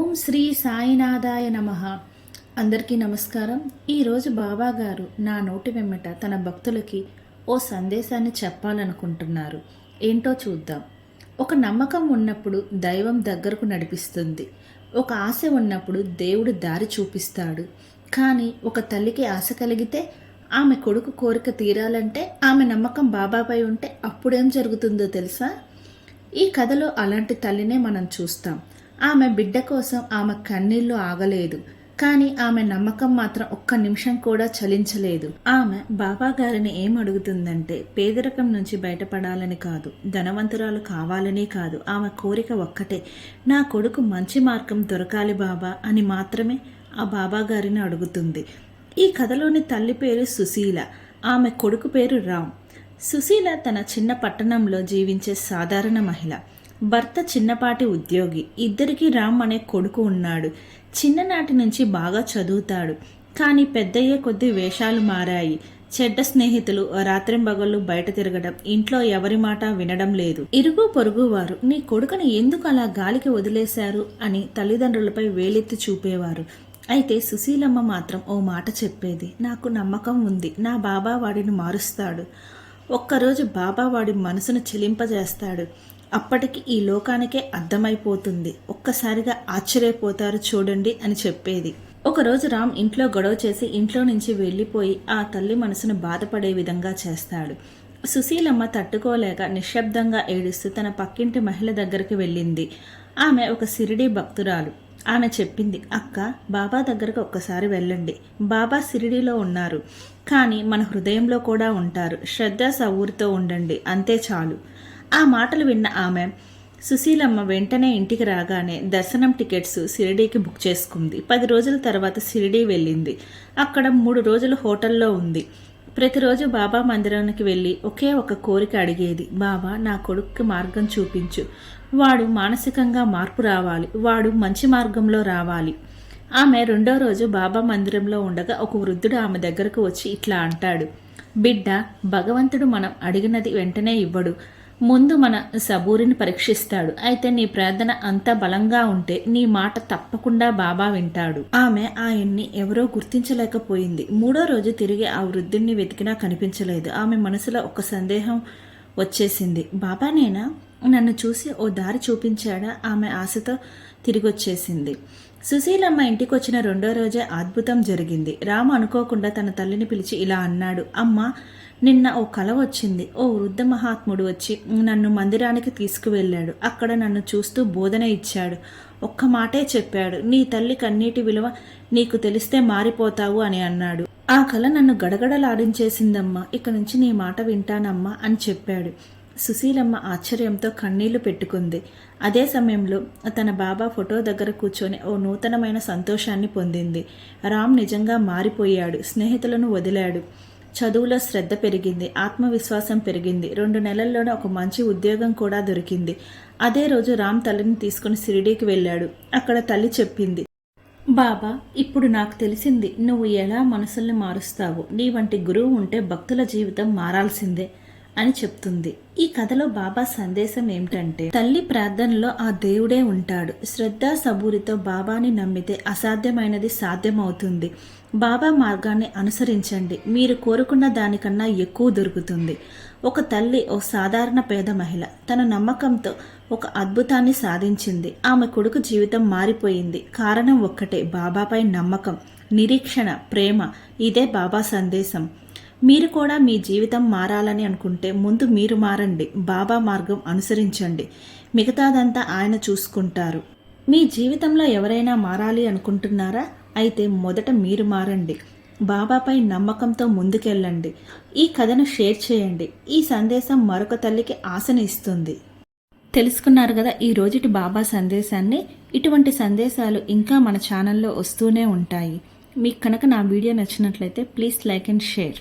ఓం శ్రీ సాయినాథాయ నమః. అందరికీ నమస్కారం. ఈరోజు బాబా గారు నా నోటి వెమ్మట తన భక్తులకి ఓ సందేశాన్ని చెప్పాలనుకుంటున్నారు. ఏంటో చూద్దాం. ఒక నమ్మకం ఉన్నప్పుడు దైవం దగ్గరకు నడిపిస్తుంది. ఒక ఆశ ఉన్నప్పుడు దేవుడు దారి చూపిస్తాడు. కానీ ఒక తల్లికి ఆశ కలిగితే ఆమె కొడుకు కోరిక తీరాలంటే ఆమె నమ్మకం బాబాపై ఉంటే అప్పుడేం జరుగుతుందో తెలుసా? ఈ కథలో అలాంటి తల్లినే మనం చూస్తాం. ఆమె బిడ్డ కోసం ఆమె కన్నీళ్లు ఆగలేదు. కానీ ఆమె నమ్మకం మాత్రం ఒక్క నిమిషం కూడా చలించలేదు. ఆమె బాబా గారిని ఏం అడుగుతుందంటే పేదరికం నుంచి బయటపడాలని కాదు, ధనవంతురాలు కావాలని కాదు. ఆమె కోరిక ఒక్కటే, నా కొడుకు మంచి మార్గం దొరకాలి బాబా అని మాత్రమే ఆ బాబా గారిని అడుగుతుంది. ఈ కథలోని తల్లి పేరు సుశీల, ఆమె కొడుకు పేరు రామ్. సుశీల తన చిన్న పట్టణంలో జీవించే సాధారణ మహిళ. భర్త చిన్నపాటి ఉద్యోగి. ఇద్దరికి రామ్ అనే కొడుకు ఉన్నాడు. చిన్ననాటి నుంచి బాగా చదువుతాడు. కానీ పెద్దయ్యే కొద్దీ వేషాలు మారాయి. చెడ్డ స్నేహితులు, రాత్రింబగళ్ళు బయట తిరగడం, ఇంట్లో ఎవరి మాట వినడం లేదు. ఇరుగు పొరుగు వారు నీ కొడుకుని ఎందుకు అలా గాలికి వదిలేశారు అని తల్లిదండ్రులపై వేలెత్తి చూపేవారు. అయితే సుశీలమ్మ మాత్రం ఓ మాట చెప్పేది, నాకు నమ్మకం ఉంది, నా బాబా వాడిని మారుస్తాడు. ఒక్కరోజు బాబా వాడి మనసును చెలింపజేస్తాడు. అప్పటికి ఈ లోకానికే అర్థమైపోతుంది. ఒక్కసారిగా ఆశ్చర్యపోతారు చూడండి అని చెప్పేది. ఒకరోజు రామ్ ఇంట్లో గొడవ చేసి ఇంట్లో నుంచి వెళ్ళిపోయి ఆ తల్లి మనసును బాధపడే విధంగా చేస్తాడు. సుశీలమ్మ తట్టుకోలేక నిశ్శబ్దంగా ఏడుస్తూ తన పక్కింటి మహిళ దగ్గరికి వెళ్ళింది. ఆమె ఒక షిరిడీ భక్తురాలు. ఆమె చెప్పింది, అక్క, బాబా దగ్గరకు ఒక్కసారి వెళ్ళండి. బాబా షిరిడీలో ఉన్నారు, కానీ మన హృదయంలో కూడా ఉంటారు. శ్రద్ధ సవూరితో ఉండండి, అంతే చాలు. ఆ మాటలు విన్న ఆమె సుశీలమ్మ వెంటనే ఇంటికి రాగానే దర్శనం టికెట్స్ షిరిడీకి బుక్ చేసుకుంది. 10 రోజుల తర్వాత షిరిడీ వెళ్ళింది. అక్కడ 3 రోజులు హోటల్లో ఉంది. ప్రతిరోజు బాబా మందిరానికి వెళ్ళి ఒకే ఒక కోరిక అడిగేది, బాబా, నా కొడుక్కి మార్గం చూపించు. వాడు మానసికంగా మార్పు రావాలి, వాడు మంచి మార్గంలో రావాలి. ఆమె 2వ రోజు బాబా మందిరంలో ఉండగా ఒక వృద్ధుడు ఆమె దగ్గరకు వచ్చి ఇట్లా అంటాడు, బిడ్డ, భగవంతుడు మనం అడిగినది వెంటనే ఇవ్వడు, ముందు మన సబూరిని పరీక్షిస్తాడు. అయితే నీ ప్రార్థన అంత బలంగా ఉంటే నీ మాట తప్పకుండా బాబా వింటాడు. ఆమె ఆయన్ని ఎవరో గుర్తించలేకపోయింది. 3వ రోజు తిరిగి ఆ వృద్ధుణ్ణి వెతికినా కనిపించలేదు. ఆమె మనసులో ఒక సందేహం వచ్చేసింది, బాబానేనా నన్ను చూసి ఓ దారి చూపించాడా? ఆమె ఆశతో తిరిగొచ్చేసింది. సుశీలమ్మ ఇంటికి వచ్చిన 2వ రోజే అద్భుతం జరిగింది. రాము అనుకోకుండా తన తల్లిని పిలిచి ఇలా అన్నాడు, అమ్మ, నిన్న ఓ కల వచ్చింది. ఓ వృద్ధ మహాత్ముడు వచ్చి నన్ను మందిరానికి తీసుకువెళ్ళాడు. అక్కడ నన్ను చూస్తూ బోధన ఇచ్చాడు. ఒక్క మాటే చెప్పాడు, నీ తల్లి కన్నీటి విలువ నీకు తెలిస్తే మారిపోతావు అని అన్నాడు. ఆ కల నన్ను గడగడలాడించేసిందమ్మా. ఇక నుంచి నీ మాట వింటానమ్మా అని చెప్పాడు. సుశీలమ్మ ఆశ్చర్యంతో కన్నీళ్లు పెట్టుకుంది. అదే సమయంలో తన బాబా ఫోటో దగ్గర కూర్చొని ఓ నూతనమైన సంతోషాన్ని పొందింది. రామ్ నిజంగా మారిపోయాడు. స్నేహితులను వదిలాడు. చదువులో శ్రద్ధ పెరిగింది. ఆత్మవిశ్వాసం పెరిగింది. 2 నెలల్లోనే ఒక మంచి ఉద్యోగం కూడా దొరికింది. అదే రోజు రామ్ తల్లిని తీసుకుని షిరిడీకి వెళ్ళాడు. అక్కడ తల్లి చెప్పింది, బాబా, ఇప్పుడు నాకు తెలిసింది నువ్వు ఎలా మనసుల్ని మారుస్తావు. నీ వంటి గురువు ఉంటే భక్తుల జీవితం మారాల్సిందే అని చెప్తుంది. ఈ కథలో బాబా సందేశం ఏమిటంటే, తల్లి ప్రార్థనలో ఆ దేవుడే ఉంటాడు. శ్రద్ధ సబూరితో బాబాని నమ్మితే అసాధ్యమైనది సాధ్యమవుతుంది. బాబా మార్గాన్ని అనుసరించండి, మీరు కోరుకున్న దానికన్నా ఎక్కువ దొరుకుతుంది. ఒక తల్లి, ఓ సాధారణ పేద మహిళ, తన నమ్మకంతో ఒక అద్భుతాన్ని సాధించింది. ఆమె కొడుకు జీవితం మారిపోయింది. కారణం ఒక్కటే, బాబాపై నమ్మకం, నిరీక్షణ, ప్రేమ. ఇదే బాబా సందేశం. మీరు కూడా మీ జీవితం మారాలని అనుకుంటే ముందు మీరు మారండి, బాబా మార్గం అనుసరించండి, మిగతాదంతా ఆయన చూసుకుంటారు. మీ జీవితంలో ఎవరైనా మారాలి అనుకుంటున్నారా? అయితే మొదట మీరు మారండి, బాబాపై నమ్మకంతో ముందుకెళ్ళండి. ఈ కథను షేర్ చేయండి. ఈ సందేశం మరొక తల్లికి ఆశను ఇస్తుంది. తెలుసుకున్నారు కదా ఈ రోజుటి బాబా సందేశాన్ని. ఇటువంటి సందేశాలు ఇంకా మన ఛానల్లో వస్తూనే ఉంటాయి. మీకు కనుక నా వీడియో నచ్చినట్లయితే ప్లీజ్ లైక్ అండ్ షేర్.